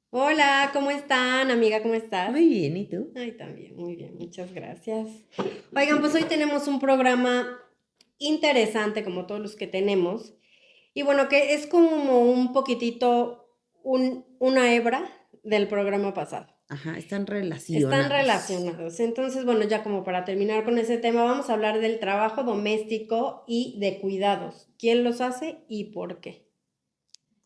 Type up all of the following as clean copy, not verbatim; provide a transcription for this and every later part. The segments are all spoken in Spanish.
Hola, ¿cómo están, amiga? ¿Cómo estás? Muy bien, ¿y tú? Ay, también, muy bien, muchas gracias. Oigan, pues hoy tenemos un programa interesante como todos los que tenemos. Y bueno, que es como un poquitito una hebra del programa pasado. Ajá, están Están relacionados. relacionados. Entonces, bueno, ya como para terminar con ese tema, vamos a hablar del trabajo doméstico y de cuidados. ¿Quién los hace y por qué?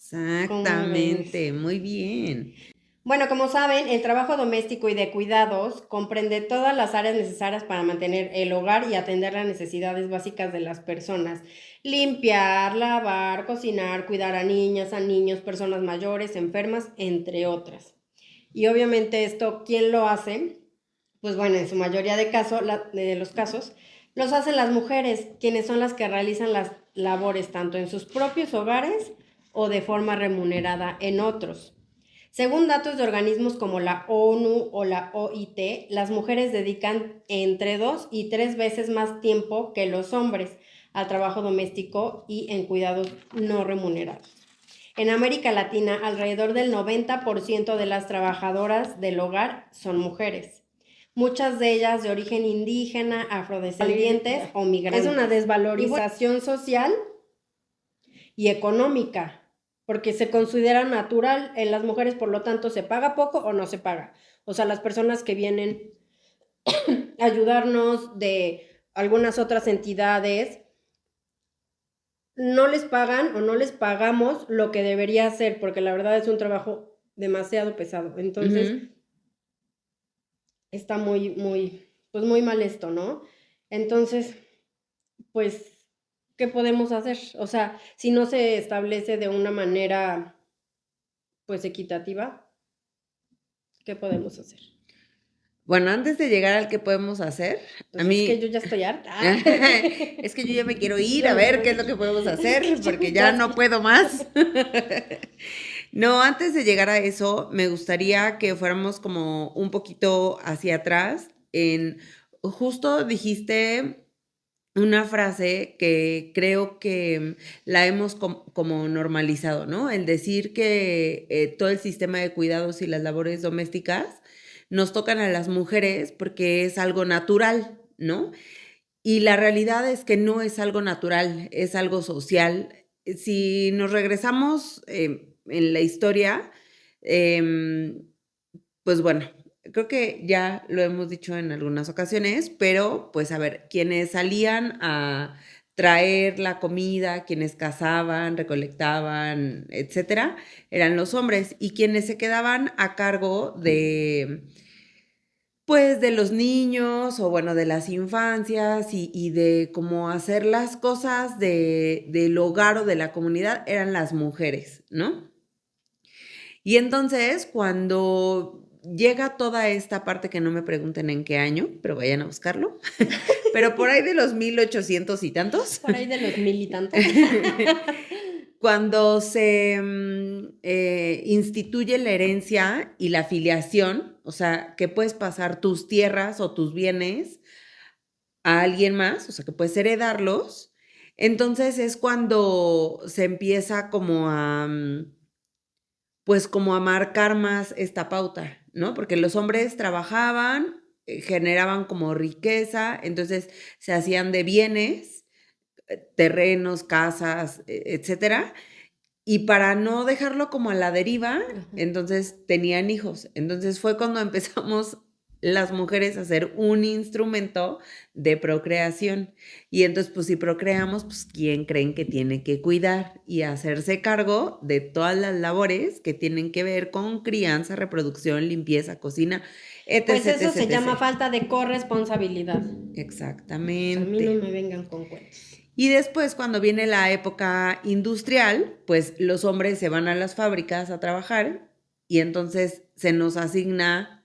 ¿Cómo ves? Exactamente, muy bien. Bueno, como saben, el trabajo doméstico y de cuidados comprende todas las áreas necesarias para mantener el hogar y atender las necesidades básicas de las personas. Limpiar, lavar, cocinar, cuidar a niñas, a niños, personas mayores, enfermas, entre otras. Y obviamente esto, ¿quién lo hace? Pues bueno, en su mayoría de los casos, los hacen las mujeres, quienes son las que realizan las labores tanto en sus propios hogares o de forma remunerada en otros. Según datos de organismos como la ONU o la OIT, las mujeres dedican entre 2 y 3 veces más tiempo que los hombres al trabajo doméstico y en cuidados no remunerados. En América Latina, alrededor del 90% de las trabajadoras del hogar son mujeres, muchas de ellas de origen indígena, afrodescendientes o migrantes. Es una desvalorización social y económica, porque se considera natural en las mujeres, por lo tanto, se paga poco o no se paga. O sea, las personas que vienen a ayudarnos de algunas otras entidades no les pagan o no les pagamos lo que debería hacer, porque la verdad es un trabajo demasiado pesado. Entonces, Ujú. está pues muy mal esto, ¿no? Entonces, pues, ¿qué podemos hacer? O sea, si no se establece de una manera, pues, equitativa, ¿qué podemos hacer? Bueno, antes de llegar al que podemos hacer, a Pues es que yo mí ya estoy harta. es que yo ya me quiero ir a Ya me ver quiero qué es lo ir. que podemos Es que hacer, yo porque ya ya no estoy. puedo más. No, antes de llegar a eso, me gustaría que fuéramos como un poquito hacia atrás. Justo dijiste una frase que creo que la hemos como normalizado, ¿no? El decir que todo el sistema de cuidados y las labores domésticas nos tocan a las mujeres porque es algo natural, ¿no? Y la realidad es que no es algo natural, es algo social. Si nos regresamos en la historia, em, pues bueno, creo que ya lo hemos dicho en algunas ocasiones, pero pues a ver, quienes salían a traer la comida, quienes cazaban, recolectaban, etcétera, eran los hombres y quienes se quedaban a cargo de pues de los niños o bueno, de las infancias y de cómo hacer las cosas del hogar o de la comunidad eran las mujeres, ¿no? Y entonces, cuando llega toda esta parte que no me pregunten en qué año, pero vayan a buscarlo, pero por ahí de los 1800 y tantos, Por ahí de los mil y tantos. cuando se instituye la herencia y la filiación, o sea, que puedes pasar tus tierras o tus bienes a alguien más, o sea, que puedes heredarlos, entonces es cuando se empieza como pues como a marcar más esta pauta, ¿no? Porque los hombres trabajaban, generaban como riqueza, entonces se hacían de bienes, terrenos, casas, etcétera, y para no dejarlo como a la deriva, Ajá. entonces tenían hijos. Entonces fue cuando empezamos las mujeres a hacer un instrumento de procreación. Y entonces, pues si procreamos, pues ¿quién creen que tiene que cuidar y hacerse cargo de todas las labores que tienen que ver con crianza, reproducción, limpieza, cocina, Pues etc, eso etc, se llama etc? falta de corresponsabilidad. A mí no Exactamente. me vengan con cuentos. Y después, cuando viene la época industrial, pues los hombres se van a las fábricas a trabajar y entonces se nos asigna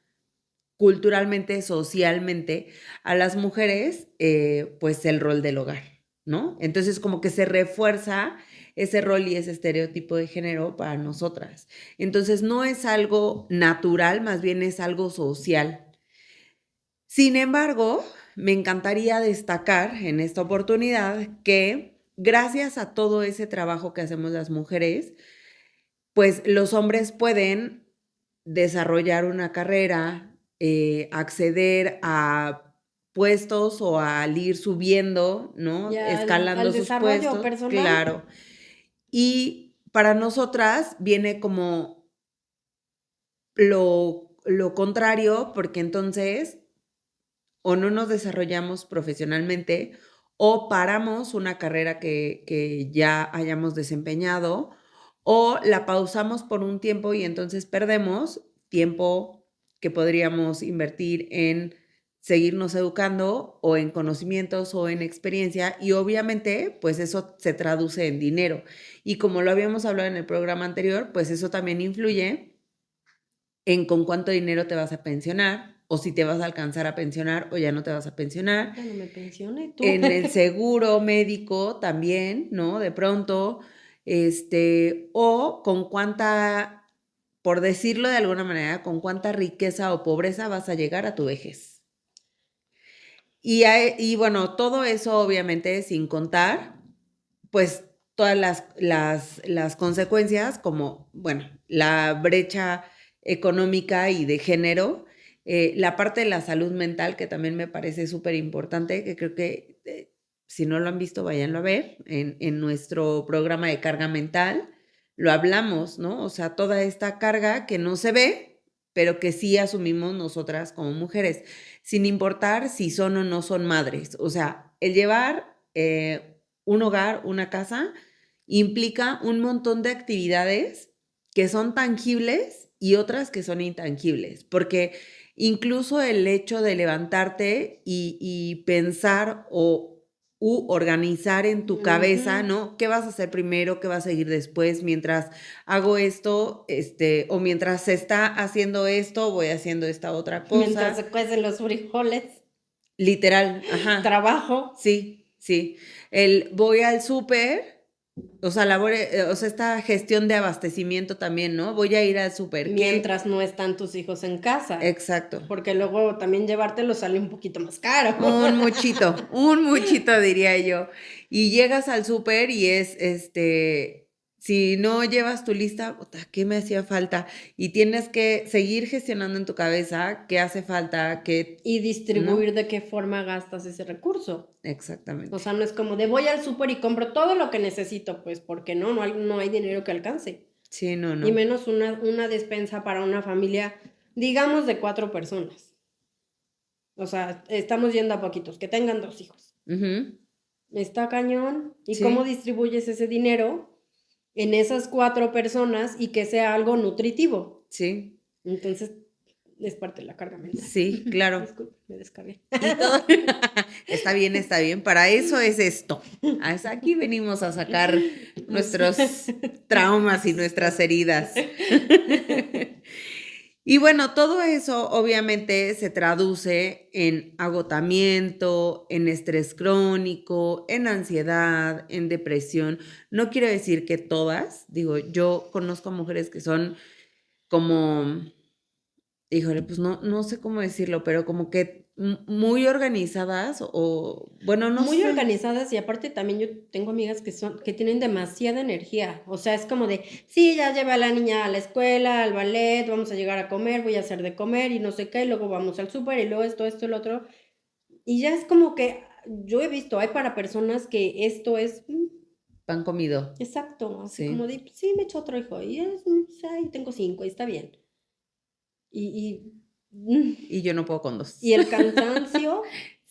culturalmente, socialmente, a las mujeres, pues el rol del hogar, ¿no? Entonces, como que se refuerza ese rol y ese estereotipo de género para nosotras. Entonces, no es algo natural, más bien es algo social. Sin embargo, me encantaría destacar en esta oportunidad que gracias a todo ese trabajo que hacemos las mujeres, pues los hombres pueden desarrollar una carrera, acceder a puestos o al ir subiendo, ¿no? Ya Escalando al sus desarrollo puestos, personal. claro. Y para nosotras viene como lo contrario, porque entonces o no nos desarrollamos profesionalmente o paramos una carrera que ya hayamos desempeñado o la pausamos por un tiempo y entonces perdemos tiempo que podríamos invertir en seguirnos educando o en conocimientos o en experiencia y obviamente pues eso se traduce en dinero. Y como lo habíamos hablado en el programa anterior, pues eso también influye en con cuánto dinero te vas a pensionar, o si te vas a alcanzar a pensionar o ya no te vas a pensionar. Ya no me pensioné tú. En el seguro médico también, ¿no? De pronto, o con cuánta, por decirlo de alguna manera, con cuánta riqueza o pobreza vas a llegar a tu vejez. Y bueno, todo eso obviamente sin contar, pues todas las consecuencias como, bueno, la brecha económica y de género, la parte de la salud mental que también me parece súper importante, que creo que si no lo han visto, váyanlo a ver en nuestro programa de carga mental, lo hablamos, ¿no? O sea, toda esta carga que no se ve, pero que sí asumimos nosotras como mujeres, sin importar si son o no son madres. O sea, el llevar un hogar, una casa, implica un montón de actividades que son tangibles y otras que son intangibles, porque incluso el hecho de levantarte y pensar u organizar en tu cabeza, Ujú. ¿no? ¿Qué vas a hacer primero? ¿Qué vas a seguir después? Mientras hago esto, o mientras se está haciendo esto, voy haciendo esta otra Mientras cosa. se cuecen los frijoles, Literal, ajá. trabajo. Sí, sí. El voy al súper, o sea, o sea, esta gestión de abastecimiento también, ¿no? Voy a ir al súper, ¿qué? Mientras no están tus hijos en casa. Exacto. Porque luego también llevártelo sale un poquito más caro. Un muchito diría yo. Y llegas al súper y es, si no llevas tu lista, puta, ¿qué me hacía falta? Y tienes que seguir gestionando en tu cabeza qué hace falta, qué, Y ¿no? distribuir de qué forma gastas ese recurso. O Exactamente. sea, no es como de voy al súper y compro todo lo que necesito, pues porque no hay dinero que alcance. Sí, no, Y no. menos una despensa para una familia, digamos, de 4 personas. O sea, estamos yendo a poquitos, que tengan 2 hijos. Ujú. Está cañón. ¿Y cómo Sí, distribuyes ese dinero en esas 4 personas y que sea algo nutritivo? sí. Entonces, es parte de la carga mental. Sí, claro. Disculpe, me descargué. Y todo está bien, está bien. Para eso es esto. Aquí venimos a sacar nuestros traumas y nuestras heridas. Y bueno, todo eso obviamente se traduce en agotamiento, en estrés crónico, en ansiedad, en depresión. No quiero decir que todas, digo, yo conozco mujeres que son como híjole, pues no sé cómo decirlo, pero como que muy organizadas o, bueno, no Muy sé. organizadas y aparte también yo tengo amigas que tienen demasiada energía. O sea, es como de, sí, ya lleva a la niña a la escuela, al ballet, vamos a llegar a comer, voy a hacer de comer y no sé qué, y luego vamos al súper y luego esto, el otro. Y ya es como que yo he visto, hay para personas que esto es Pan comido, exacto, así como sí. de, sí, me echo otro hijo y ay, tengo 5 y está bien. Y Y yo no puedo con dos. y el cansancio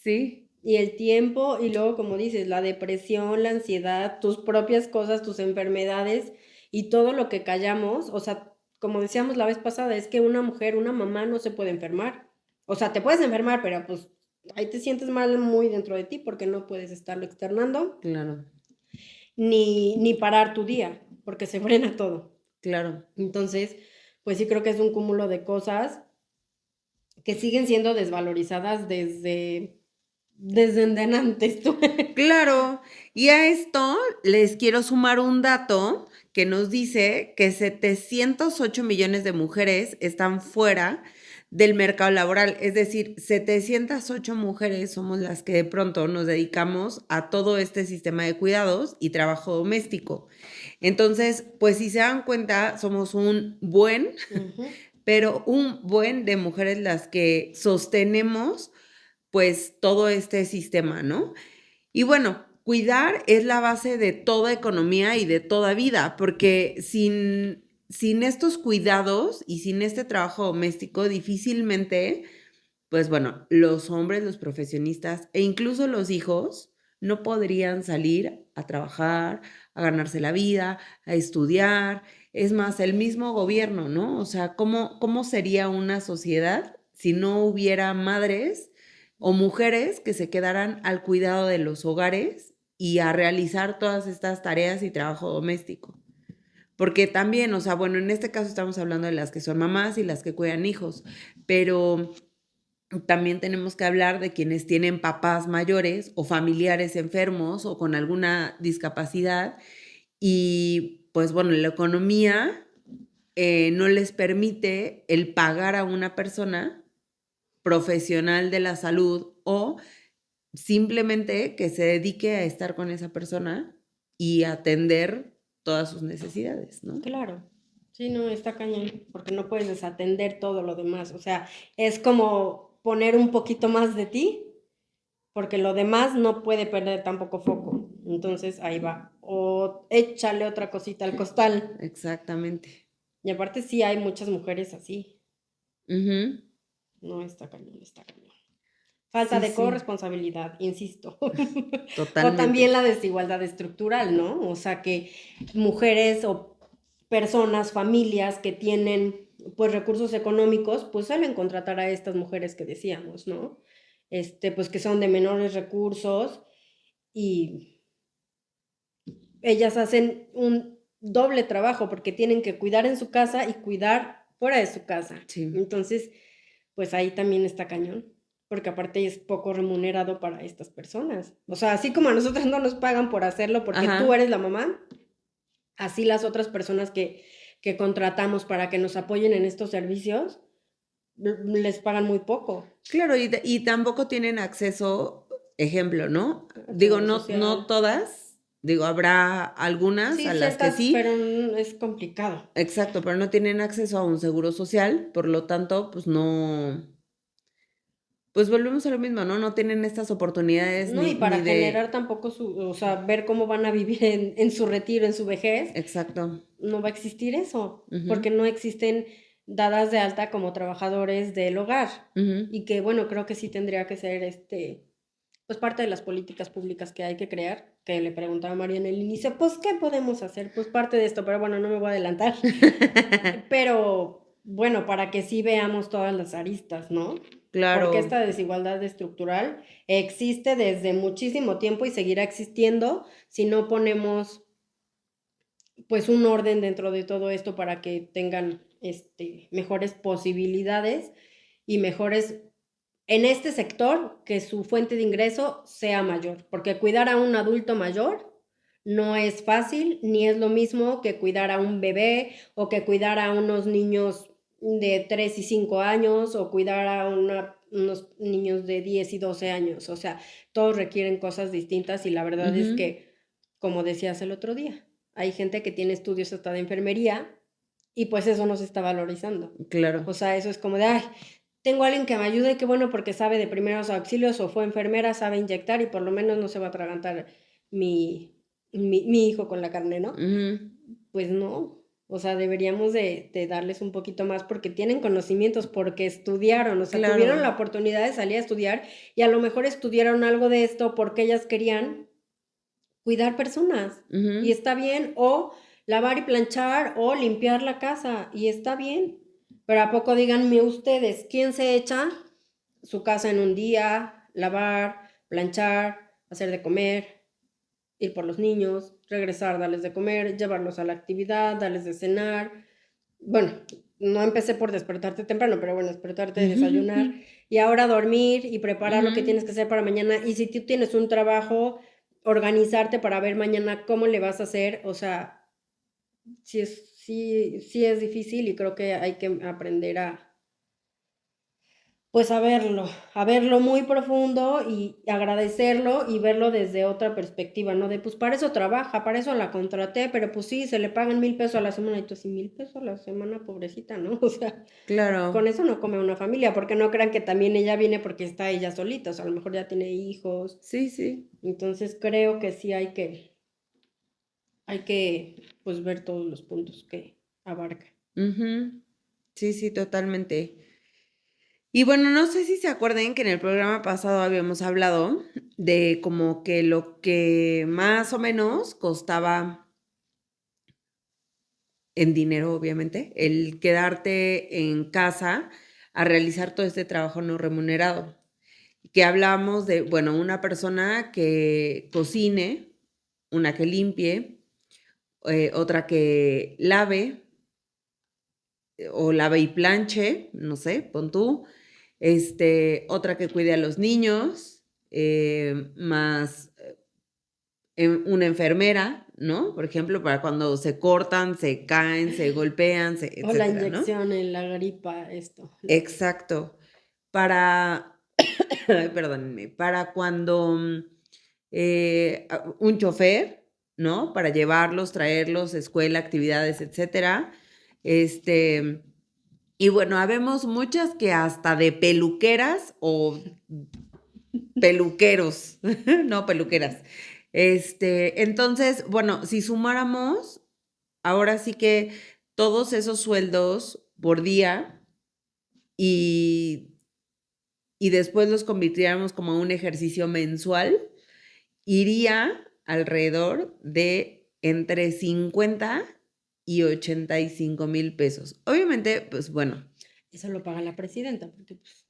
Sí, y el tiempo, y luego, como dices, la depresión, la ansiedad, tus propias cosas, tus enfermedades y todo lo que callamos, o sea, como decíamos la vez pasada, es que una mujer, una mamá no se puede enfermar. O sea, te puedes enfermar, pero pues ahí te sientes mal muy dentro de ti porque no puedes estarlo externando, claro, ni parar tu día, porque se frena todo. claro. Entonces, pues sí creo que es un cúmulo de cosas que siguen siendo desvalorizadas desde antes. Claro. Y a esto les quiero sumar un dato que nos dice que 708 millones de mujeres están fuera del mercado laboral. Es decir, 708 mujeres somos las que de pronto nos dedicamos a todo este sistema de cuidados y trabajo doméstico. Entonces, pues si se dan cuenta, somos un buen Ujú. pero un buen de mujeres las que sostenemos pues todo este sistema, ¿no? Y bueno, cuidar es la base de toda economía y de toda vida, porque sin estos cuidados y sin este trabajo doméstico, difícilmente, pues bueno, los hombres, los profesionistas e incluso los hijos no podrían salir a trabajar, a ganarse la vida, a estudiar. Es más, el mismo gobierno, ¿no? O sea, ¿cómo sería una sociedad si no hubiera madres o mujeres que se quedaran al cuidado de los hogares y a realizar todas estas tareas y trabajo doméstico? Porque también, o sea, bueno, en este caso estamos hablando de las que son mamás y las que cuidan hijos, pero también tenemos que hablar de quienes tienen papás mayores o familiares enfermos o con alguna discapacidad y pues bueno, la economía no les permite el pagar a una persona profesional de la salud o simplemente que se dedique a estar con esa persona y atender todas sus necesidades, ¿no? Claro. Sí, no, está cañón, porque no puedes desatender todo lo demás. O sea, es como poner un poquito más de ti, porque lo demás no puede perder tampoco foco. Entonces ahí va. O échale otra cosita al costal. Exactamente. Y aparte sí hay muchas mujeres así. Ujú. No, está cañón, está cañón. Falta Sí, de sí, corresponsabilidad, insisto. O también totalmente. la desigualdad estructural, ¿no? O sea, que mujeres o personas, familias que tienen pues recursos económicos, pues suelen contratar a estas mujeres que decíamos, ¿no? Pues que son de menores recursos y ellas hacen un doble trabajo porque tienen que cuidar en su casa y cuidar fuera de su casa. Sí. Entonces, pues ahí también está cañón, porque aparte es poco remunerado para estas personas. O sea, así como a nosotros no nos pagan por hacerlo porque tú Ajá. eres la mamá, así las otras personas que contratamos para que nos apoyen en estos servicios, les pagan muy poco. Claro, y tampoco tienen acceso, ejemplo, ¿no? Al Digo, seguro no social. todas, digo, habrá algunas Sí, a las que ciertas, sí, pero es complicado. exacto, pero no tienen acceso a un seguro social, por lo tanto, pues no, pues volvemos a lo mismo, ¿no? No tienen estas oportunidades No, y ni para generar de, tampoco o sea, ver cómo van a vivir en su retiro, en su vejez, exacto. no va a existir eso, Ujú, porque no existen dadas de alta como trabajadores del hogar. ujú. Y que bueno, creo que sí tendría que ser pues parte de las políticas públicas que hay que crear, que le preguntaba a María en el inicio, pues ¿qué podemos hacer? Pues parte de esto, pero bueno, no me voy a adelantar. Pero bueno, para que sí veamos todas las aristas, ¿no? Porque Claro. esta desigualdad estructural existe desde muchísimo tiempo y seguirá existiendo si no ponemos pues un orden dentro de todo esto para que tengan mejores posibilidades y mejores en este sector que su fuente de ingreso sea mayor, porque cuidar a un adulto mayor no es fácil, ni es lo mismo que cuidar a un bebé o que cuidar a unos niños de 3 y 5 años o cuidar a unos niños de 10 y 12 años. O sea, todos requieren cosas distintas y la verdad es Ujú, que, como decías el otro día, hay gente que tiene estudios hasta de enfermería y pues eso no se está valorizando. claro. O sea, eso es como de, ay, tengo a alguien que me ayude, qué bueno porque sabe de primeros auxilios o fue enfermera, sabe inyectar y por lo menos no se va a atragantar mi hijo con la carne, ¿no? Ujú, Pues no, o sea, deberíamos de darles un poquito más porque tienen conocimientos, porque estudiaron, o sea, tuvieron la claro. oportunidad de salir a estudiar y a lo mejor estudiaron algo de esto porque ellas querían cuidar personas y Ujú, está bien, o lavar y planchar o limpiar la casa y está bien. Pero a poco díganme ustedes, ¿quién se echa su casa en un día? Lavar, planchar, hacer de comer, ir por los niños, regresar, darles de comer, llevarlos a la actividad, darles de cenar. Bueno, no empecé por despertarte temprano, pero bueno, despertarte, desayunar ujú, y ahora dormir y preparar lo que ujú. tienes que hacer para mañana. Y si tú tienes un trabajo, organizarte para ver mañana cómo le vas a hacer. O sea, sí es difícil y creo que hay que aprender Pues a verlo muy profundo y agradecerlo y verlo desde otra perspectiva, ¿no? De pues para eso trabaja, para eso la contraté, pero pues sí, se le pagan 1,000 pesos a la semana y tú así 1,000 pesos a la semana, pobrecita, ¿no? O sea, con Claro, eso no come una familia, porque no crean que también ella viene porque está ella solita, o sea, a lo mejor ya tiene hijos. sí, sí. Entonces creo que sí hay que pues ver todos los puntos que abarca. Ujú. Sí, sí, totalmente. Y bueno, no sé si se acuerden que en el programa pasado habíamos hablado de como que lo que más o menos costaba en dinero, obviamente, el quedarte en casa a realizar todo este trabajo no remunerado. Que hablamos de, bueno, una persona que cocine, una que limpie, otra que lave, o lave y planche, no sé, pon tú, otra que cuide a los niños, más una enfermera, ¿no? Por ejemplo, para cuando se cortan, se caen, se golpean, O la etcétera, ¿no? inyección en la gripa, esto, lo otro. Exacto. Para, ay, perdónenme, para cuando un chofer, ¿no? Para llevarlos, traerlos, escuela, actividades, etcétera. Este, y bueno, habemos muchas que hasta de peluqueras o peluqueros, no peluqueras. Entonces, bueno, si sumáramos, ahora sí que todos esos sueldos por día y, y después los convirtiéramos como un ejercicio mensual, iría alrededor de entre 50,000 y 85,000 pesos. Obviamente, pues bueno, Eso lo paga la presidenta, porque pues...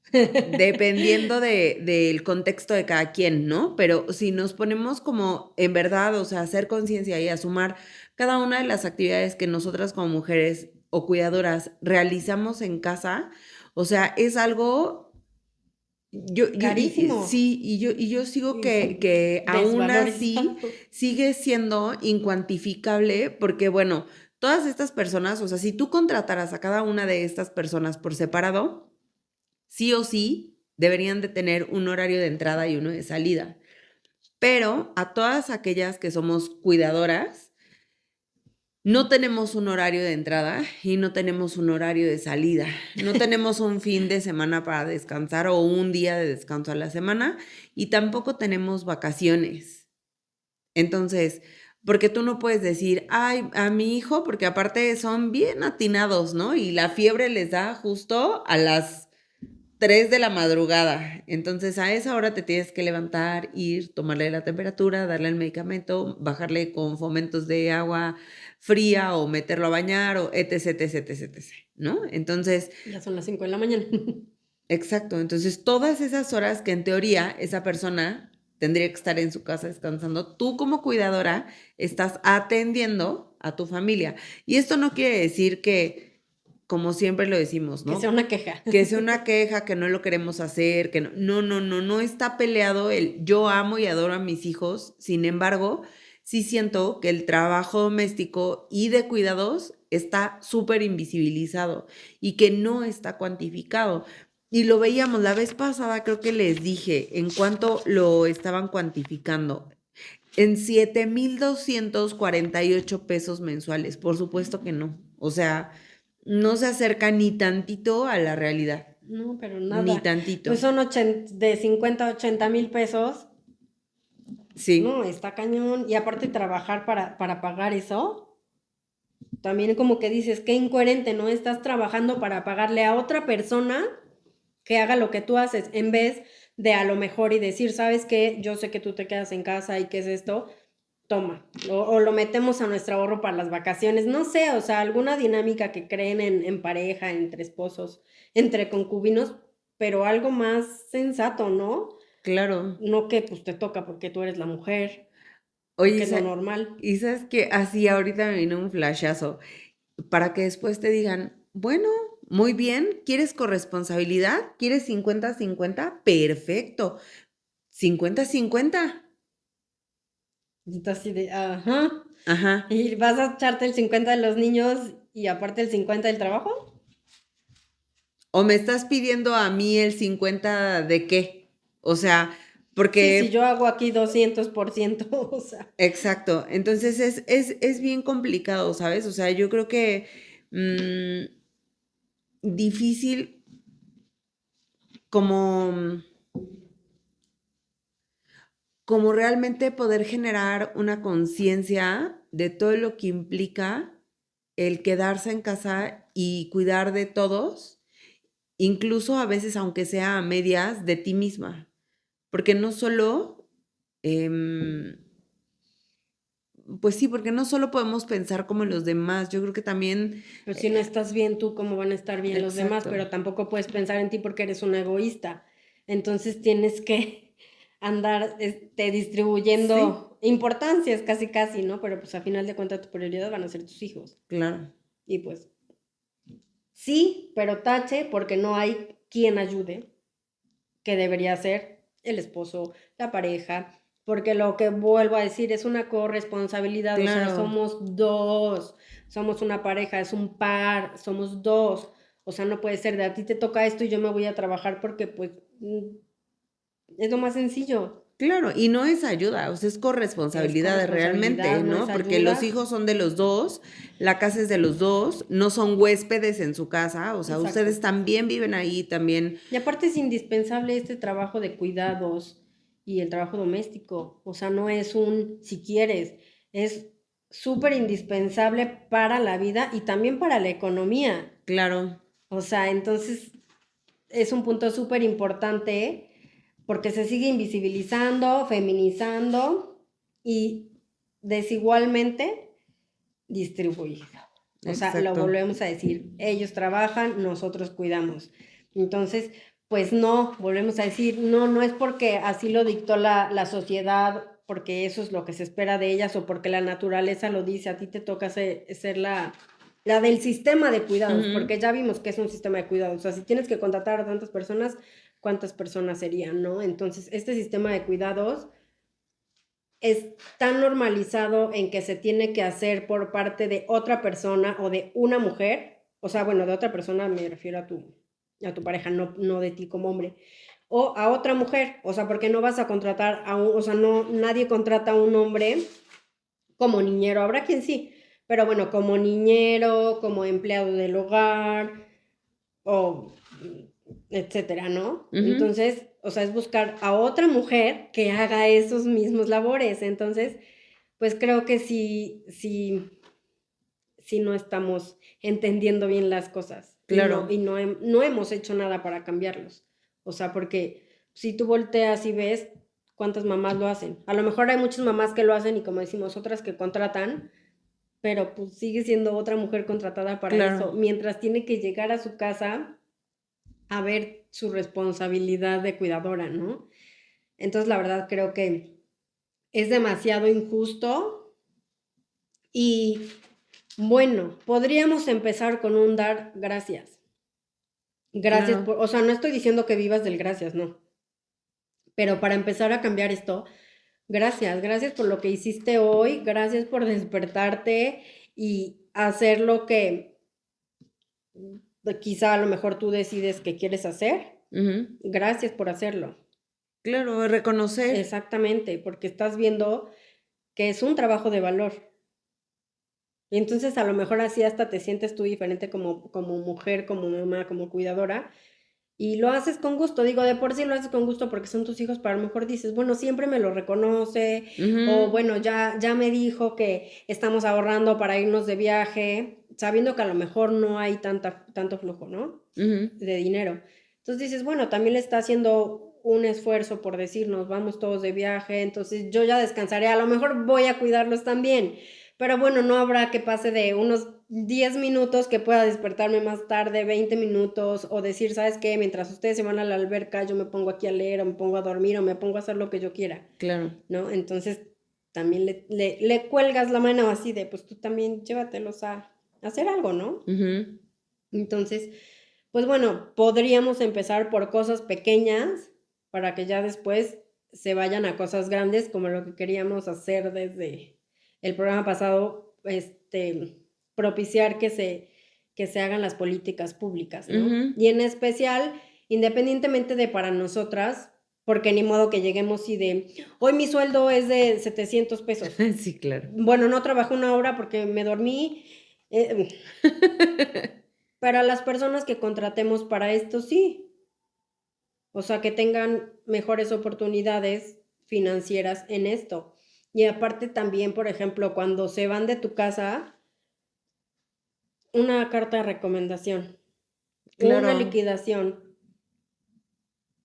dependiendo del contexto de cada quien, ¿no? Pero si nos ponemos como en verdad, o sea, hacer conciencia y a sumar cada una de las actividades que nosotras como mujeres o cuidadoras realizamos en casa, o sea, es algo, Carísimo sí, y yo sigo y que aún así desvalorizado. sigue siendo incuantificable porque, bueno, todas estas personas, o sea, si tú contrataras a cada una de estas personas por separado, sí o sí deberían de tener un horario de entrada y uno de salida. Pero a todas aquellas que somos cuidadoras, no tenemos un horario de entrada y no tenemos un horario de salida. No tenemos un fin de semana para descansar o un día de descanso a la semana y tampoco tenemos vacaciones. Entonces, porque tú no puedes decir, ay, a mi hijo, porque aparte son bien atinados, ¿no? Y la fiebre les da justo a las 3 de la madrugada. Entonces, a esa hora te tienes que levantar, ir, tomarle la temperatura, darle el medicamento, bajarle con fomentos de agua fría o meterlo a bañar o etc, etc, etc, etc, ¿no? Entonces, Ya son las 5 de la mañana. exacto. Entonces, todas esas horas que en teoría esa persona tendría que estar en su casa descansando, tú como cuidadora estás atendiendo a tu familia. Y esto no quiere decir que, como siempre lo decimos, Que sea ¿no? una queja. Que sea una queja, que no lo queremos hacer, que no, no, no, no, no está peleado el yo amo y adoro a mis hijos. Sin embargo, sí siento que el trabajo doméstico y de cuidados está súper invisibilizado y que no está cuantificado. Y lo veíamos la vez pasada, creo que les dije en cuánto lo estaban cuantificando. En 7,248 pesos mensuales. Por supuesto que no. O sea, no se acerca ni tantito a la realidad. No, pero Ni nada. Pues tantito. son de 50 a 80,000 pesos. No, Sí, está cañón. Y aparte trabajar para pagar eso, también como que dices, qué incoherente, ¿no? Estás trabajando para pagarle a otra persona que haga lo que tú haces, en vez de a lo mejor y decir, ¿sabes qué? Yo sé que tú te quedas en casa y qué es esto, toma, o lo metemos a nuestro ahorro para las vacaciones, no sé, o sea, alguna dinámica que creen en pareja, entre esposos, entre concubinos, pero algo más sensato, ¿no? claro. No que pues te toca porque tú eres la mujer, Oye, porque es lo normal. y sabes que así ahorita me vino un flashazo para que después te digan, bueno, muy bien, ¿quieres corresponsabilidad? ¿Quieres 50-50? Perfecto. 50-50. Y tú así de, ajá, Ajá. y vas a echarte el 50 de los niños y aparte el 50 del trabajo. ¿O me estás pidiendo a mí el 50 de qué? O sea, Sí, porque yo hago aquí 200%, o sea. exacto. Entonces es bien complicado, ¿sabes? O sea, yo creo que mm, difícil como, como realmente poder generar una conciencia de todo lo que implica el quedarse en casa y cuidar de todos, incluso a veces, aunque sea a medias, de ti misma. Porque no solo, em, pues sí, porque no solo podemos pensar como en los demás, yo creo que también, Pues si no estás bien tú, ¿cómo van a estar bien los demás? exacto, Pero tampoco puedes pensar en ti porque eres un egoísta. Entonces tienes que andar sí, distribuyendo importancias casi casi, ¿no? Pero pues a final de cuentas tu prioridad van a ser tus hijos. claro, Y pues sí, pero tache porque no hay quien ayude, que debería ser el esposo, la pareja, porque lo que vuelvo a decir es una corresponsabilidad, o sea, claro. somos dos, somos una pareja, es un par, somos dos, o sea, no puede ser de a ti te toca esto y yo me voy a trabajar porque pues es lo más sencillo. Claro, y no es ayuda, o sea, es Es corresponsabilidad corresponsabilidad, realmente, no es ¿no? Porque los ayuda. hijos son de los dos, la casa es de los dos, no son huéspedes en su casa, o sea, Exacto. ustedes también viven ahí, también, Y aparte es indispensable este trabajo de cuidados y el trabajo doméstico. O sea, no es un si quieres, es súper indispensable para la vida y también para la economía. claro, O sea, entonces es un punto súper importante porque se sigue invisibilizando, feminizando y desigualmente distribuido. O sea, lo exacto. volvemos a decir, ellos trabajan, nosotros cuidamos. Entonces, pues no, volvemos a decir, no, no es porque así lo dictó la sociedad, porque eso es lo que se espera de ellas o porque la naturaleza lo dice, a ti te toca ser la del sistema de cuidados, Ujú. porque ya vimos que es un sistema de cuidados. O sea, si tienes que contratar a tantas personas, ¿cuántas personas serían, no? Entonces, este sistema de cuidados es tan normalizado en que se tiene que hacer por parte de otra persona o de una mujer, o sea, bueno, de otra persona me refiero a tu pareja, no, no de ti como hombre, o a otra mujer, o sea, porque no vas a contratar a un, o sea, no, nadie contrata a un hombre como niñero, habrá quien sí, pero bueno, como niñero, como empleado del hogar, o etcétera, ¿no? Ujú. Entonces, o sea, es buscar a otra mujer que haga esos mismos labores. Entonces, pues creo que sí no estamos entendiendo bien las cosas Claro, no hemos hecho nada para cambiarlos. O sea, porque si tú volteas y ves cuántas mamás lo hacen. A lo mejor hay muchas mamás que lo hacen y como decimos, otras que contratan, pero pues sigue siendo otra mujer contratada para eso, claro. mientras tiene que llegar a su casa a ver su responsabilidad de cuidadora, ¿no? Entonces, la verdad creo que es demasiado injusto y bueno, podríamos empezar con un dar gracias. Gracias Claro. por, o sea, no estoy diciendo que vivas del gracias, no, pero para empezar a cambiar esto, gracias, gracias por lo que hiciste hoy, gracias por despertarte y hacer lo que quizá a lo mejor tú decides que quieres hacer. Ujú. Gracias por hacerlo. Claro, reconocer. Exactamente, porque estás viendo que es un trabajo de valor. Y entonces a lo mejor así hasta te sientes tú diferente como mujer, como mamá, como cuidadora, y lo haces con gusto. Digo, de por sí lo haces con gusto porque son tus hijos, pero a lo mejor dices, bueno, siempre me lo reconoce, o Ujú, bueno, ya me dijo que estamos ahorrando para irnos de viaje, sabiendo que a lo mejor no hay tanto flujo, ¿no? ujú. De dinero. Entonces dices, bueno, también le está haciendo un esfuerzo por decirnos, vamos todos de viaje, entonces yo ya descansaré, a lo mejor voy a cuidarlos también, pero bueno, no habrá que pase de unos 10 minutos que pueda despertarme más tarde, 20 minutos, o decir, ¿sabes qué? Mientras ustedes se van a la alberca, yo me pongo aquí a leer, o me pongo a dormir, o me pongo a hacer lo que yo quiera, Claro. ¿no? Entonces también le cuelgas la mano así de, pues tú también llévatelos a hacer algo, ¿no? Ujú. Entonces, pues bueno, podríamos empezar por cosas pequeñas para que ya después se vayan a cosas grandes, como lo que queríamos hacer desde el programa pasado, propiciar que se hagan las políticas públicas, ¿no? Ujú. Y en especial, independientemente de para nosotras, porque ni modo que lleguemos y de, hoy mi sueldo es de 700 pesos. Sí, claro. Bueno, no trabajé una hora porque me dormí, para las personas que contratemos para esto, sí. O sea, que tengan mejores oportunidades financieras en esto. Y aparte también, por ejemplo, cuando se van de tu casa, una carta de recomendación, una Claro. liquidación.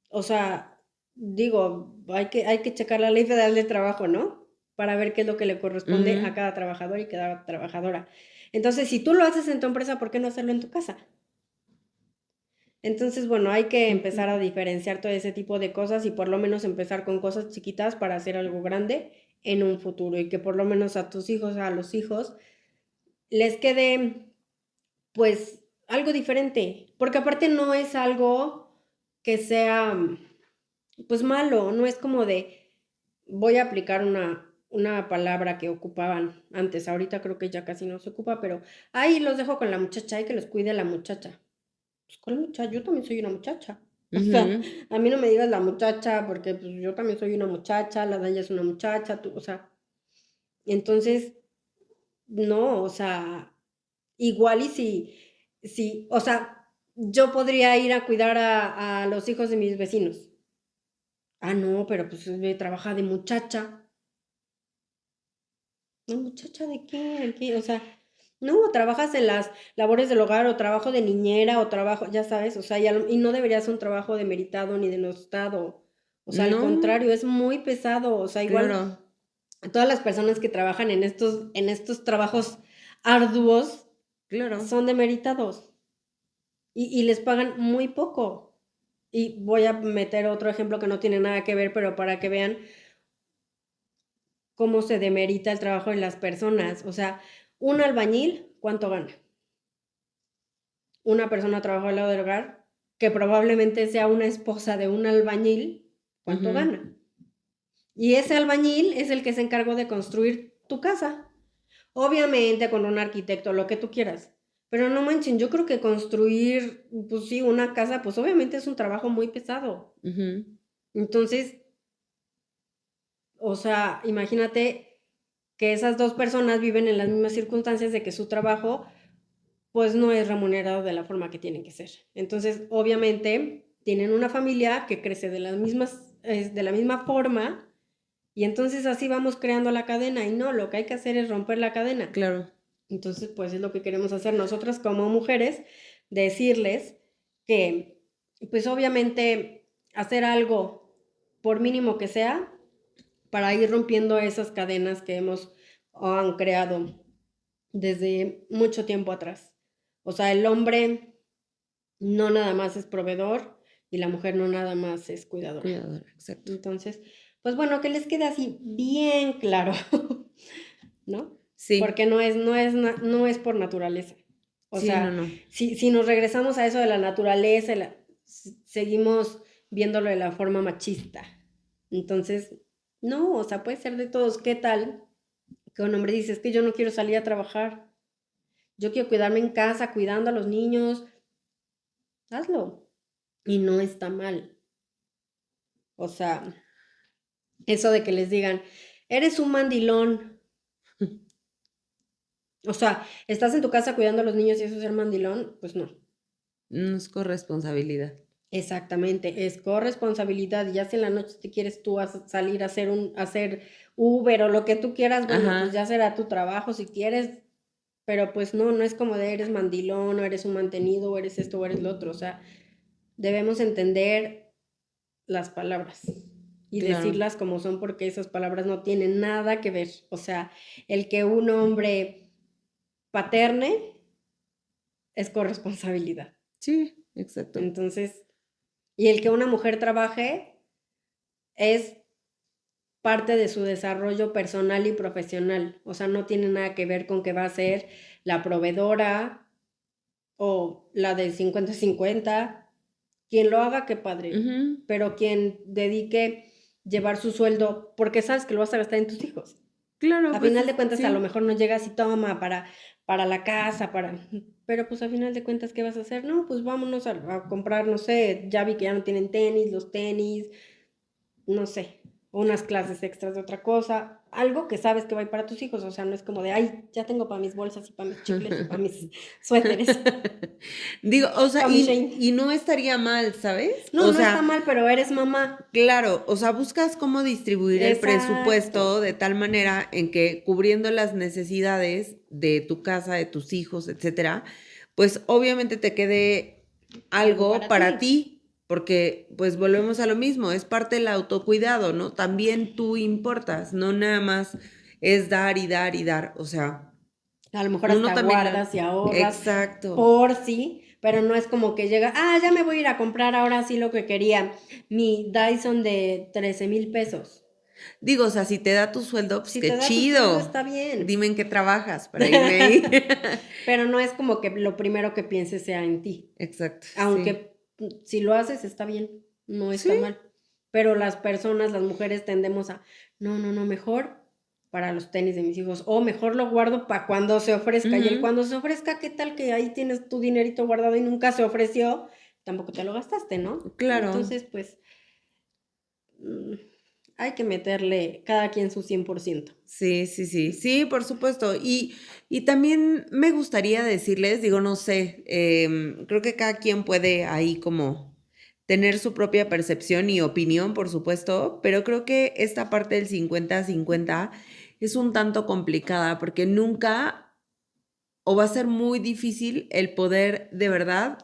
O sea, digo, hay que checar la ley federal del trabajo, ¿no? Para ver qué es lo que le corresponde a Ujú. cada trabajador y cada trabajadora. Entonces, si tú lo haces en tu empresa, ¿por qué no hacerlo en tu casa? Entonces, bueno, hay que empezar Ujú. a diferenciar todo ese tipo de cosas y por lo menos empezar con cosas chiquitas para hacer algo grande en un futuro y que por lo menos a tus hijos, a los hijos, les quede pues algo diferente, porque aparte no es algo que sea pues malo, no es como de voy a aplicar una palabra que ocupaban antes, ahorita creo que ya casi no se ocupa, pero ahí los dejo con la muchacha y que los cuide la muchacha. Pues, ¿cuál muchacha? Yo también soy una muchacha. O sea, Ujú. a mí no me digas la muchacha, porque pues yo también soy una muchacha, la Daya es una muchacha, tú, o sea, entonces, no, o sea, igual y si, o sea, yo podría ir a cuidar a los hijos de mis vecinos. Ah, no, pero pues trabaja de muchacha. ¿No, muchacha de qué? ¿De qué? O sea, no, trabajas en las labores del hogar o trabajo de niñera o trabajo, ya sabes, o sea, y no debería ser un trabajo demeritado ni denostado. O sea, al No, contrario, es muy pesado. O sea, igual claro, todas las personas que trabajan en estos trabajos arduos claro. son demeritados y les pagan muy poco. Y voy a meter otro ejemplo que no tiene nada que ver, pero para que vean cómo se demerita el trabajo de las personas. O sea, un albañil, ¿cuánto gana? Una persona trabaja al lado del hogar, que probablemente sea una esposa de un albañil, ¿cuánto Ujú. gana? Y ese albañil es el que se encargó de construir tu casa. Obviamente con un arquitecto, lo que tú quieras. Pero no manchen, yo creo que construir, pues sí, una casa, pues obviamente es un trabajo muy pesado. Ujú. Entonces, o sea, imagínate que esas dos personas viven en las mismas circunstancias de que su trabajo pues no es remunerado de la forma que tienen que ser. Entonces, obviamente, tienen una familia que crece de la misma forma y entonces así vamos creando la cadena y no, lo que hay que hacer es romper la cadena. Claro. Entonces, pues es lo que queremos hacer nosotras como mujeres, decirles que, pues obviamente, hacer algo, por mínimo que sea, para ir rompiendo esas cadenas que hemos o han creado desde mucho tiempo atrás. O sea, el hombre no nada más es proveedor y la mujer no nada más es cuidadora. Cuidadora, exacto. Entonces, pues bueno, que les quede así bien claro, ¿no? Sí, Porque no es por naturaleza. O sí, no, sea, no. si nos regresamos a eso de la naturaleza, seguimos viéndolo de la forma machista. Entonces, no, o sea, puede ser de todos. ¿Qué tal que un hombre dice, es que yo no quiero salir a trabajar? Yo quiero cuidarme en casa, cuidando a los niños. Hazlo. Y no está mal. O sea, eso de que les digan, eres un mandilón. O sea, estás en tu casa cuidando a los niños y eso es ser mandilón, pues no. No es corresponsabilidad. Exactamente, es corresponsabilidad. Y ya si en la noche te quieres tú salir a hacer Uber o lo que tú quieras, bueno, pues Ajá, ya será tu trabajo si quieres, pero pues no es como de eres mandilón o eres un mantenido o eres esto o eres lo otro. O sea, debemos entender las palabras y claro. decirlas como son porque esas palabras no tienen nada que ver. O sea, el que un hombre paterne es corresponsabilidad. Sí, exacto. Entonces, y el que una mujer trabaje es parte de su desarrollo personal y profesional. O sea, no tiene nada que ver con que va a ser la proveedora o la de 50-50. Quien lo haga, qué padre. Ujú. Pero quien dedique llevar su sueldo, porque sabes que lo vas a gastar en tus hijos. Claro, A pues final de cuentas, a lo sí. mejor no llegas y toma para la casa, pero pues a final de cuentas, ¿qué vas a hacer? No, pues vámonos a comprar, no sé, ya vi que ya no tienen tenis, los tenis, no sé, unas clases extras de otra cosa, algo que sabes que va a ir para tus hijos, o sea, no es como de, ay, ya tengo para mis bolsas y para mis chicles y para mis suéteres, Digo, o sea, para mi Shane. y no estaría mal, ¿sabes? No, O no está sea, mal, pero eres mamá. claro, o sea, buscas cómo distribuir el Exacto. presupuesto de tal manera en que cubriendo las necesidades de tu casa, de tus hijos, etcétera, pues obviamente te quede Algo algo para para ti. ti, porque pues volvemos a lo mismo, es parte del autocuidado, ¿no? También tú importas, no nada más es dar y dar y dar, o sea, A lo mejor uno hasta también, guardas y ahorras exacto. por sí, pero no es como que llega, ya me voy a ir a comprar ahora sí lo que quería, mi Dyson de 13,000 pesos. Digo, o sea, si te da tu sueldo, pues Si te qué da tu sueldo chido. está bien, Dime en qué trabajas para irme ahí. pero no es como que lo primero que pienses sea en ti. Exacto, sí. Aunque si lo haces está bien, no Sí. está mal. Pero las personas, las mujeres tendemos a, no, no, no, mejor para los tenis de mis hijos, o mejor lo guardo para cuando se ofrezca. Y el Ujú, cuando se ofrezca, ¿qué tal que ahí tienes tu dinerito guardado y nunca se ofreció? Tampoco te lo gastaste, ¿no? claro. Entonces, pues, mm, hay que meterle cada quien su 100%. Sí, sí, sí. Sí, por supuesto. Y también me gustaría decirles, digo, no sé, creo que cada quien puede ahí como tener su propia percepción y opinión, por supuesto, pero creo que esta parte del 50-50 es un tanto complicada porque nunca o va a ser muy difícil el poder de verdad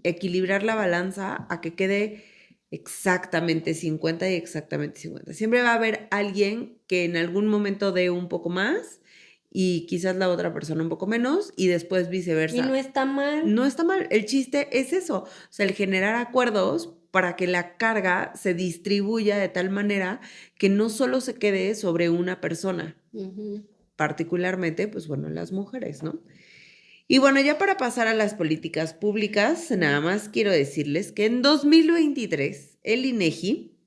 equilibrar la balanza a que quede exactamente 50 y exactamente 50. Siempre va a haber alguien que en algún momento dé un poco más y quizás la otra persona un poco menos y después Y no viceversa. está mal. No está mal, el chiste es eso, o sea, el generar acuerdos para que la carga se distribuya de tal manera que no solo se quede sobre una persona, Ujú. particularmente, pues bueno, las mujeres, ¿no? Y bueno, ya para pasar a las políticas públicas, nada más quiero decirles que en 2023 el INEGI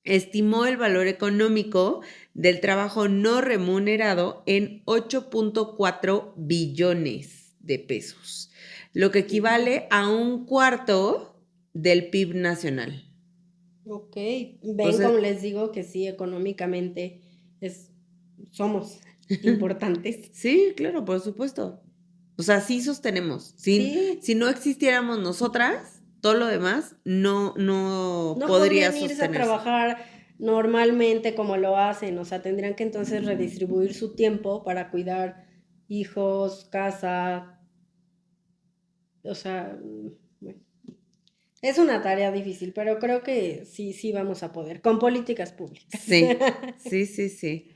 estimó el valor económico del trabajo no remunerado en 8.4 billones de pesos, lo que equivale a un cuarto del PIB nacional. Ok, O ven sea, como les digo que sí, económicamente es, somos importantes. sí, claro, por supuesto. O sea, sí sostenemos. Sí, Si no existiéramos nosotras, todo lo demás no no podría podrían irse a sostenerse. trabajar normalmente como lo hacen, o sea, tendrían que entonces redistribuir su tiempo para cuidar hijos, casa, o sea, bueno, es una tarea difícil, pero creo que sí, sí vamos a poder, con políticas públicas. Sí, sí, sí, sí.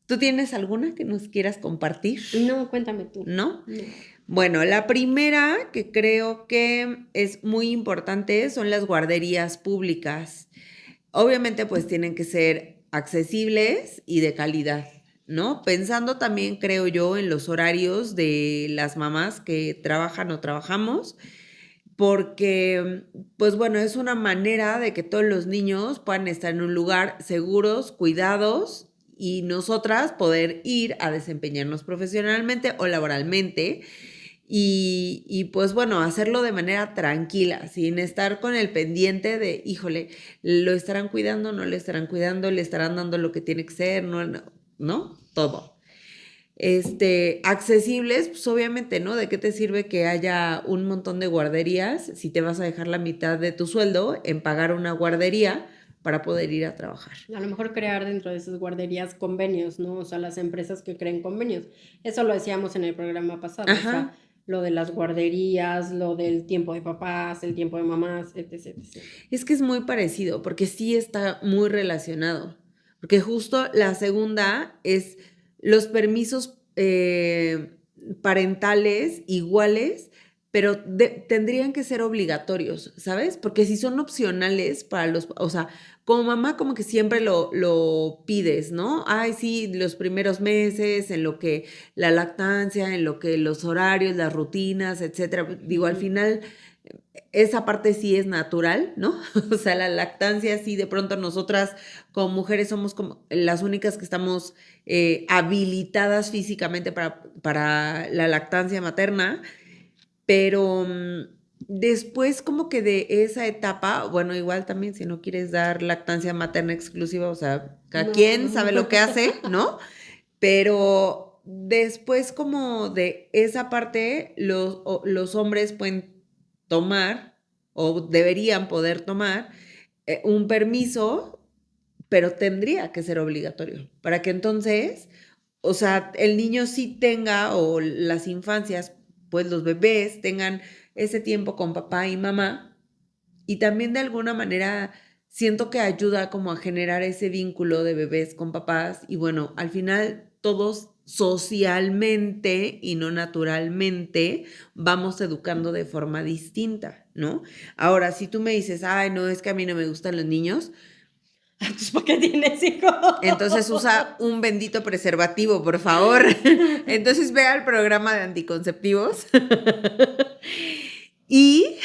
¿Tú tienes alguna que nos quieras compartir? No, cuéntame tú. ¿No? No. Bueno, la primera que creo que es muy importante son las guarderías públicas. Obviamente, pues tienen que ser accesibles y de calidad, ¿no? Pensando también, creo yo, en los horarios de las mamás que trabajan o trabajamos, porque, pues bueno, es una manera de que todos los niños puedan estar en un lugar seguros, cuidados y nosotras poder ir a desempeñarnos profesionalmente o laboralmente pues bueno, hacerlo de manera tranquila, sin estar con el pendiente de, híjole, ¿lo estarán cuidando? ¿No lo estarán cuidando? ¿Le estarán dando lo que tiene que ser? No, no, ¿no? Todo. Accesibles, pues obviamente, ¿no? ¿De qué te sirve que haya un montón de guarderías si te vas a dejar la mitad de tu sueldo en pagar una guardería para poder ir a trabajar? A lo mejor crear dentro de esas guarderías convenios, ¿no? O sea, las empresas que creen convenios. Eso lo decíamos en el programa pasado, o sea, Ajá. lo de las guarderías, lo del tiempo de papás, el tiempo de mamás, etc, etc. Es que es muy parecido, porque sí está muy relacionado. Porque justo la segunda es los permisos parentales iguales, pero tendrían que ser obligatorios, ¿sabes? Porque si son opcionales para los, o sea, como mamá como que siempre lo pides, ¿no? Ay, sí, los primeros meses, en lo que la lactancia, en lo que los horarios, las rutinas, etcétera. Digo, al Ujú. final esa parte sí es natural, ¿no? O sea, la lactancia sí, de pronto nosotras como mujeres somos como las únicas que estamos habilitadas físicamente para la lactancia materna, pero después como que de esa etapa, bueno, igual también si no quieres dar lactancia materna exclusiva, o sea, cada No. quien sabe lo que hace, ¿no? Pero después como de esa parte, los hombres pueden tomar o deberían poder tomar un permiso, pero tendría que ser obligatorio para que entonces, o sea, el niño sí tenga o las infancias, pues los bebés tengan ese tiempo con papá y mamá y también de alguna manera siento que ayuda como a generar ese vínculo de bebés con papás y bueno, al final todos socialmente y no naturalmente vamos educando de forma distinta, ¿no? Ahora, si tú me dices, ay, no, es que a mí no me gustan los niños, Entonces, ¿para qué tienes hijos? entonces usa un bendito preservativo, por favor. Entonces ve al programa de anticonceptivos y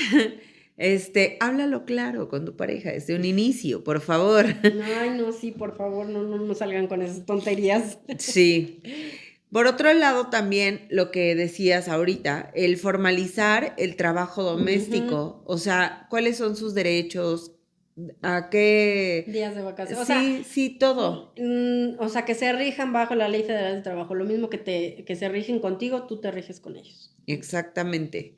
háblalo claro con tu pareja desde un inicio, por favor. Ay, no, sí, por favor, no salgan con esas tonterías. Sí. Por otro lado, también lo que decías ahorita, el formalizar el trabajo Ujú. doméstico, o sea, ¿cuáles son sus derechos? ¿A qué? Días de vacaciones. Sí, sí, todo. O sea, que se rijan bajo la Ley Federal del Trabajo. Lo mismo que se rigen contigo, tú te riges con ellos. Exactamente.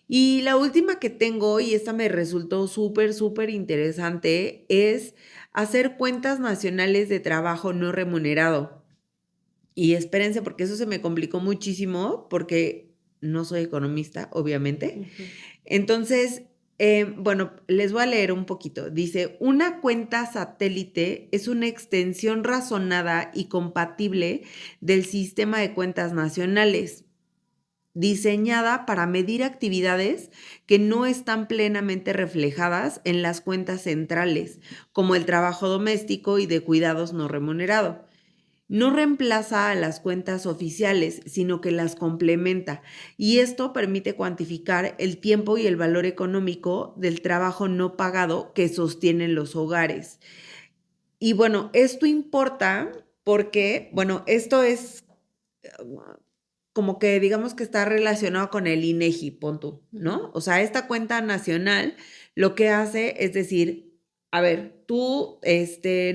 Y la última que tengo, y esta me resultó súper, súper interesante, es hacer cuentas nacionales de trabajo no remunerado. Y espérense, porque eso se me complicó muchísimo, porque no soy economista, obviamente. Ujú. Entonces, bueno, les voy a leer un poquito. Dice, una cuenta satélite es una extensión razonada y compatible del sistema de cuentas nacionales, diseñada para medir actividades que no están plenamente reflejadas en las cuentas centrales, como el trabajo doméstico y de cuidados no remunerado. No reemplaza a las cuentas oficiales, sino que las complementa, y esto permite cuantificar el tiempo y el valor económico del trabajo no pagado que sostienen los hogares. Y bueno, esto importa porque, bueno, esto es como que digamos que está relacionado con el INEGI, pon tú, ¿no? O sea, esta cuenta nacional lo que hace es decir, a ver, tú,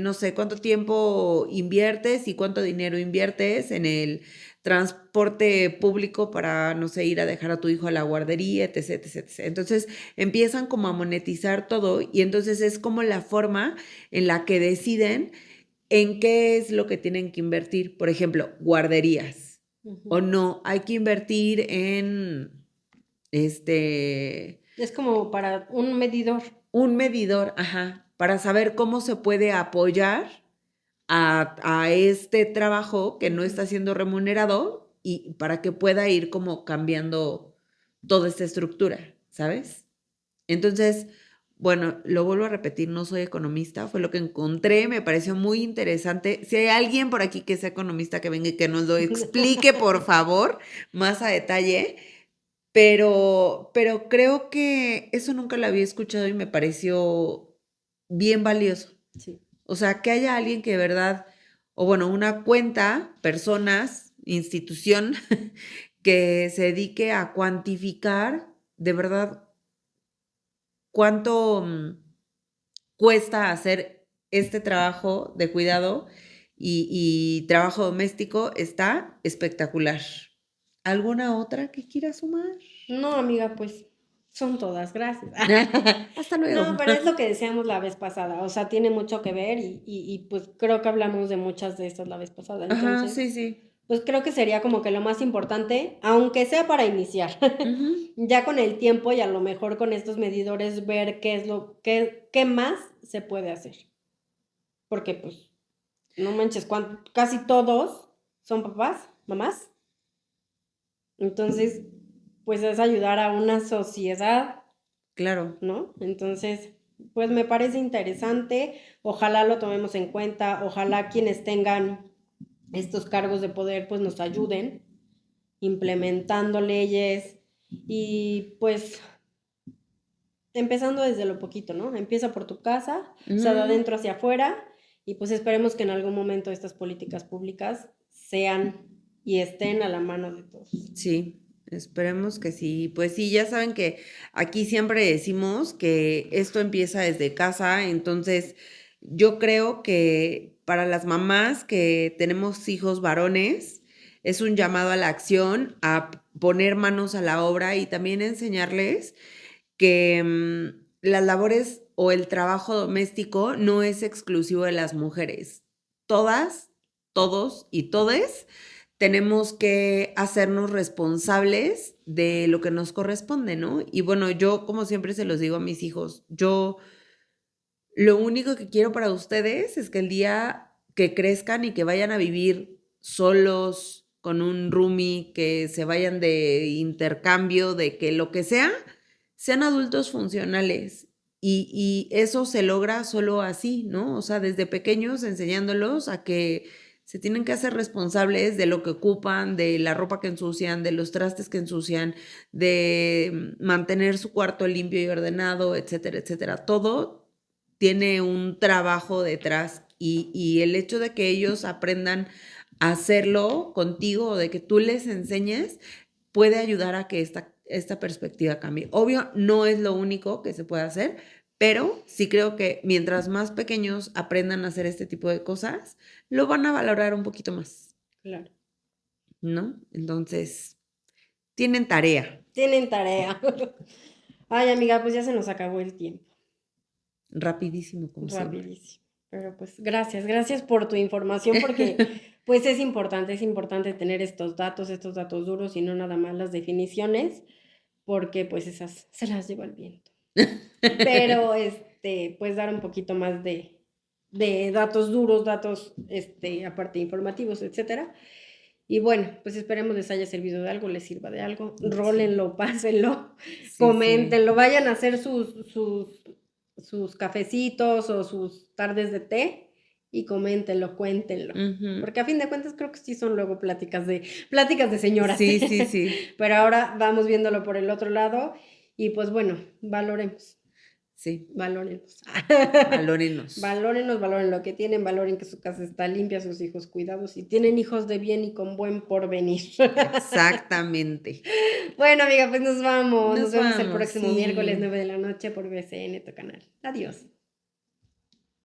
no sé cuánto tiempo inviertes y cuánto dinero inviertes en el transporte público para, no sé, ir a dejar a tu hijo a la guardería, etc, etc, etc. Entonces empiezan como a monetizar todo y entonces es como la forma en la que deciden en qué es lo que tienen que invertir. Por ejemplo, guarderías. O Ujú. no, hay que invertir en Es como para un medidor. un medidor, ajá, para saber cómo se puede apoyar a este trabajo que no Ujú. está siendo remunerado y para que pueda ir como cambiando toda esta estructura, ¿sabes? Entonces, bueno, lo vuelvo a repetir, no soy economista, fue lo que encontré, me pareció muy interesante. Si hay alguien por aquí que sea economista, que venga y que nos lo explique, por favor, más a detalle, pero creo que eso nunca lo había escuchado y me pareció bien valioso. Sí. O sea, que haya alguien que de verdad, o bueno, una cuenta, personas, institución, que se dedique a cuantificar de verdad cuánto cuesta hacer este trabajo de cuidado y trabajo doméstico, está espectacular. ¿Alguna otra que quieras sumar? No, amiga, pues son todas, gracias. Hasta luego. No, pero es lo que decíamos la vez pasada, o sea, tiene mucho que ver y pues creo que hablamos de muchas de estas la vez pasada, Ajá, entonces, sí, sí. pues creo que sería como que lo más importante, aunque sea para iniciar, Ujú. ya con el tiempo y a lo mejor con estos medidores ver qué más se puede hacer, porque pues, no manches, casi todos son papás, mamás, entonces, pues es ayudar a una sociedad, Claro, ¿no? Entonces, pues me parece interesante, ojalá lo tomemos en cuenta, ojalá quienes tengan estos cargos de poder pues nos ayuden implementando leyes y pues empezando desde lo poquito, ¿no? Empieza por tu casa, o sea, de ujú, adentro hacia afuera y pues esperemos que en algún momento estas políticas públicas sean y estén a la mano de todos. sí. Esperemos que sí. Pues sí, ya saben que aquí siempre decimos que esto empieza desde casa, entonces yo creo que para las mamás que tenemos hijos varones, es un llamado a la acción, a poner manos a la obra y también enseñarles que las labores o el trabajo doméstico no es exclusivo de las mujeres. Todas, todos y todes tenemos que hacernos responsables de lo que nos corresponde, ¿no? Y bueno, yo como siempre se los digo a mis hijos, yo lo único que quiero para ustedes es que el día que crezcan y que vayan a vivir solos con un roomie, que se vayan de intercambio, de que lo que sea, sean adultos funcionales. Y eso se logra solo así, ¿no? O sea, desde pequeños enseñándolos a que se tienen que hacer responsables de lo que ocupan, de la ropa que ensucian, de los trastes que ensucian, de mantener su cuarto limpio y ordenado, etcétera, etcétera. Todo tiene un trabajo detrás y el hecho de que ellos aprendan a hacerlo contigo o de que tú les enseñes puede ayudar a que esta perspectiva cambie. Obvio, no es lo único que se puede hacer, pero sí creo que mientras más pequeños aprendan a hacer este tipo de cosas, lo van a valorar un poquito más, Claro. ¿no? Entonces, tienen tarea. Tienen tarea. Ay, amiga, pues ya se nos acabó el tiempo. Rapidísimo, como siempre. Rapidísimo. Pero pues gracias por tu información porque pues es importante tener estos datos duros y no nada más las definiciones, porque pues esas se las lleva el viento. Pero pues dar un poquito más de datos duros, datos aparte informativos, etcétera. Y bueno, pues esperemos les haya servido de algo, les sirva de algo. Rólenlo, pásenlo, Sí, coméntenlo, vayan a hacer sus cafecitos o sus tardes de té y coméntenlo, cuéntenlo. Ujú. Porque a fin de cuentas creo que sí son luego pláticas de señoras. Sí, sí, sí. Pero ahora vamos viéndolo por el otro lado y pues bueno, valoremos. Sí, Valórenlos. valórenos. Valoren lo que tienen, valoren que su casa está limpia, sus hijos cuidados y tienen hijos de bien y con buen porvenir. Exactamente. Bueno, amiga, pues nos vamos. Nos Nos vemos el vamos, próximo miércoles sí. 9 de la noche por BCN, tu canal. Adiós.